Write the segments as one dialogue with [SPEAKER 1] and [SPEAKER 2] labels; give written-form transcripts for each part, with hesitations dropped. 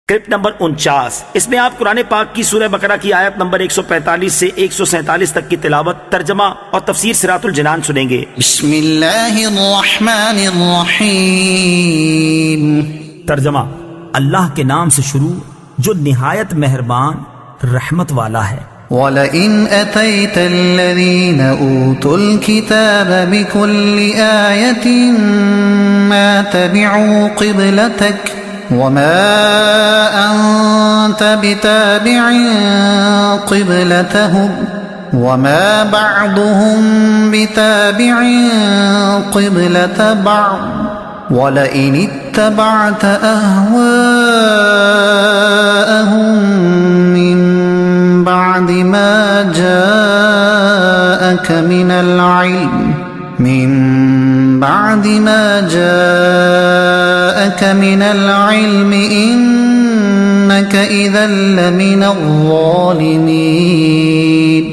[SPEAKER 1] Clip number 49، اس میں آپ قرآن پاک کی سورہ بقرہ کی آیت نمبر 145 سے 147 تک کی تلاوت، ترجمہ اور تفسیر صراط الجنان سنیں گے۔
[SPEAKER 2] بسم اللہ الرحمن الرحیم۔
[SPEAKER 1] ترجمہ، اللہ کے نام سے شروع جو نہایت مہربان رحمت والا ہے۔
[SPEAKER 2] وَلَئِنْ أَتَيْتَ الَّذِينَ أُوتُوا الْكِتَابَ بِكُلِّ آيَةٍ مَا تَبِعُوا قِبْلَتَكَ وَمَا أَنْتَ بِتَابِعٍ قِبْلَتَهُمْ وَمَا بَعْضُهُمْ بِتَابِعٍ قِبْلَةَ بَعْضٍ وَلَئِنِ اتَّبَعْتَ أَهْوَاءَهُمْ مِنْ بعد ما جاءك من العلم إنك إذا لمن الظالمين۔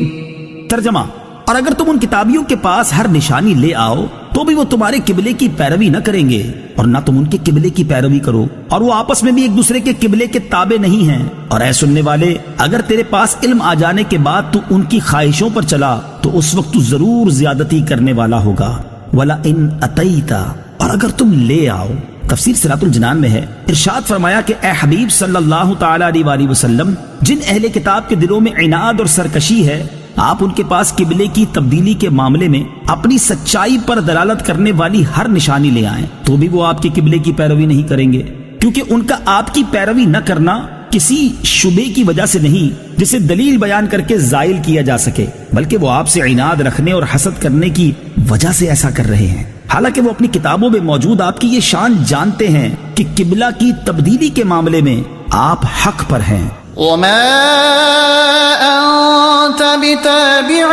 [SPEAKER 1] ترجمہ، اور اگر تم ان کتابیوں کے پاس ہر نشانی لے آؤ تو بھی وہ تمہارے قبلے کی پیروی نہ کریں گے، اور نہ تم ان کے قبلے کی پیروی کرو، اور وہ آپس میں بھی ایک دوسرے کے قبلے کے تابع نہیں ہیں۔ اور اے سننے والے، اگر تیرے پاس علم آ جانے کے بعد تو ان کی خواہشوں پر چلا تو اس وقت تو ضرور زیادتی کرنے والا ہوگا۔ وَلَئِنْ أَتَيْتَ، اور اگر تم لے آؤ، تفسیر صراط الجنان میں ہے، ارشاد فرمایا کہ اے حبیب صلی اللہ تعالی علیہ وسلم، جن اہل کتاب کے دلوں میں عناد اور سرکشی ہے، آپ ان کے پاس قبلے کی تبدیلی کے معاملے میں اپنی سچائی پر دلالت کرنے والی ہر نشانی لے آئیں تو بھی وہ آپ کے قبلے کی پیروی نہیں کریں گے، کیونکہ ان کا آپ کی پیروی نہ کرنا کسی شبے کی وجہ سے نہیں جسے دلیل بیان کر کے زائل کیا جا سکے، بلکہ وہ آپ سے عناد رکھنے اور حسد کرنے کی وجہ سے ایسا کر رہے ہیں، حالانکہ وہ اپنی کتابوں میں موجود آپ کی یہ شان جانتے ہیں کہ قبلہ کی تبدیلی کے معاملے میں آپ حق پر ہیں۔
[SPEAKER 2] وَمَا أَنْتَ بِتَابِعٍ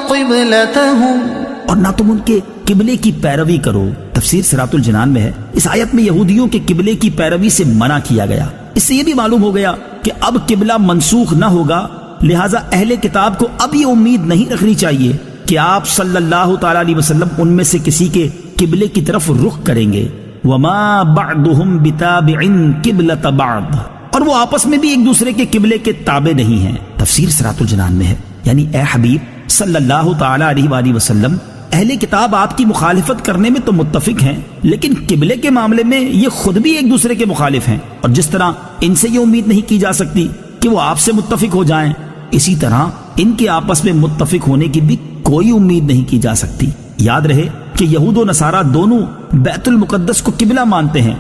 [SPEAKER 2] قِبْلَتَهُمْ،
[SPEAKER 1] اور نہ تم ان کے قبلے کی پیروی کرو۔ تفسیر صراط الجنان میں ہے، اس آیت میں یہودیوں کے قبلے کی پیروی سے منع کیا گیا۔ اس سے یہ بھی معلوم ہو گیا کہ اب قبلہ منسوخ نہ ہوگا، لہٰذا اہل کتاب کو اب یہ امید نہیں رکھنی چاہیے کہ آپ صلی اللہ تعالی علیہ وسلم ان میں سے کسی کے قبلے کی طرف رخ کریں گے۔ وَمَا بَعْضُهُمْ بِتَابِعٍ قِبْلَةَ بَعْضٍ، اور وہ آپس میں بھی ایک دوسرے کے قبلے کے تابع نہیں ہیں۔ تفسیر صراط الجنان میں ہے، یعنی اے حبیب صلی اللہ تعالی علیہ وسلم، اہل کتاب آپ کی مخالفت کرنے میں تو متفق ہیں، لیکن قبلے کے معاملے میں یہ خود بھی ایک دوسرے کے مخالف ہیں، اور جس طرح ان سے یہ امید نہیں کی جا سکتی کہ وہ آپ سے متفق ہو جائیں، اسی طرح ان کے آپس میں متفق ہونے کی بھی کوئی امید نہیں کی جا سکتی۔ یاد رہے کہ یہود و نصارہ دونوں بیت المقدس کو قبلہ مانتے ہیں،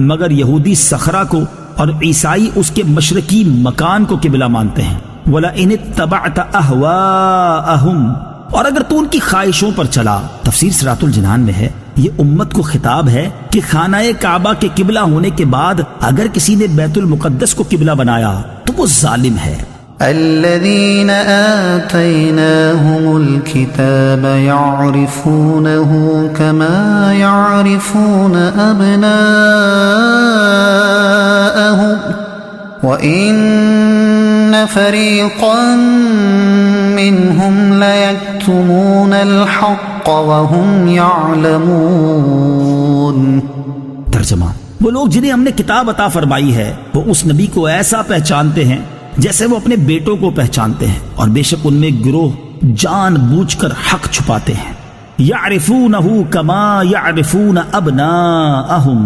[SPEAKER 1] مگر یہودی صخرہ کو اور عیسائی اس کے مشرقی مکان کو قبلہ مانتے ہیں۔ وَلَئِنِ اتَّبَعْتَ أَهْوَاءَهُمْ، اور اگر تو ان کی خواہشوں پر چلا۔ تفسیر صراط الجنان میں ہے، یہ امت کو خطاب ہے کہ خانہ کعبہ کے قبلہ ہونے کے بعد اگر کسی نے بیت المقدس کو قبلہ بنایا تو وہ ظالم ہے۔
[SPEAKER 2] الذين آتيناهم الكتاب يعرفونه كما يعرفون أبناءهم وإن فريقا منهم ليكتمون الحق وهم يعلمون۔
[SPEAKER 1] ترجمہ، وہ لوگ جنہیں ہم نے کتاب عطا فرمائی ہے وہ اس نبی کو ایسا پہچانتے ہیں جیسے وہ اپنے بیٹوں کو پہچانتے ہیں، اور بے شک ان میں گروہ جان بوجھ کر حق چھپاتے ہیں۔ یعرفونہ کما یعرفون ابناءہم،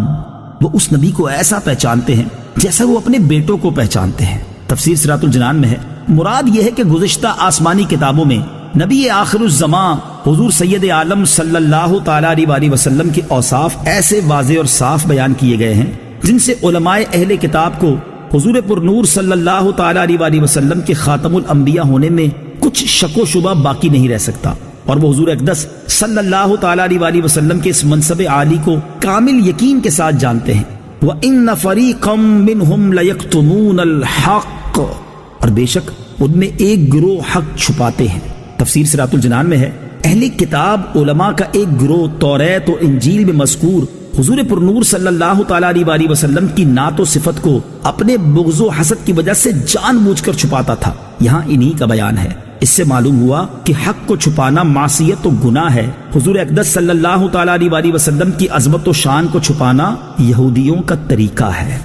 [SPEAKER 1] وہ اس نبی کو ایسا پہچانتے ہیں جیسا وہ اپنے بیٹوں کو پہچانتے ہیں۔ تفسیر صراط الجنان میں ہے، مراد یہ ہے کہ گزشتہ آسمانی کتابوں میں نبی آخر الزمان حضور سید عالم صلی اللہ تعالی علیہ وسلم کے اوصاف ایسے واضح اور صاف بیان کیے گئے ہیں جن سے علماء اہل کتاب کو حضور پر نور صلی اللہ تعالی علیہ وسلم کے خاتم الانبیاء ہونے میں کچھ شک و شبہ باقی نہیں رہ سکتا، اور وہ حضور اقدس صلی اللہ تعالی علیہ وسلم کے اس منصب عالی کو کامل یقین کے ساتھ جانتے ہیں۔ وَإِنَّ فَرِيقًا مِّنْهُمْ لَيَكْتُمُونَ الْحَقَّ، اور بے شک ان میں ایک گروہ حق چھپاتے ہیں۔ تفسیر صراط الجنان میں ہے، اہل کتاب علماء کا ایک گروہ توریت و انجیل میں مذکور حضور پر نور صلی اللہ تعالی علیہ وسلم کی نعت و صفت کو اپنے بغض و حسد کی وجہ سے جان بوجھ کر چھپاتا تھا۔ یہاں انہی کا بیان ہے۔ اس سے معلوم ہوا کہ حق کو چھپانا معصیت و گناہ ہے۔ حضور اقدس صلی اللہ تعالی علیہ وسلم کی عظمت و شان کو چھپانا یہودیوں کا طریقہ ہے۔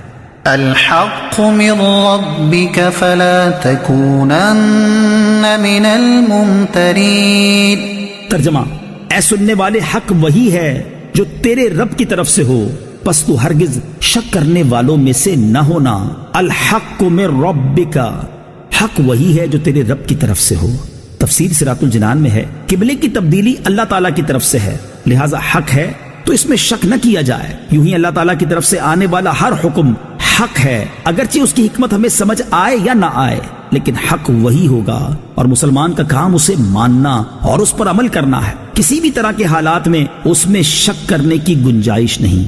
[SPEAKER 2] الحق من ربك فلا تكونن من الممترين.
[SPEAKER 1] ترجمہ: اے سننے والے، حق وہی ہے جو تیرے رب کی طرف سے ہو، پس تو ہرگز شک کرنے والوں میں سے نہ ہونا. الحق من ربک، حق وہی ہے جو تیرے رب کی طرف سے ہو. تفسیر صراط الجنان میں ہے، قبلے کی تبدیلی اللہ تعالیٰ کی طرف سے ہے، لہٰذا حق ہے تو اس میں شک نہ کیا جائے. یوں ہی اللہ تعالیٰ کی طرف سے آنے والا ہر حکم حق ہے، اگرچہ اس کی حکمت ہمیں سمجھ آئے یا نہ آئے، لیکن حق وہی ہوگا اور مسلمان کا کام اسے ماننا اور اس پر عمل کرنا ہے. کسی بھی طرح کے حالات میں اس میں شک کرنے کی گنجائش نہیں.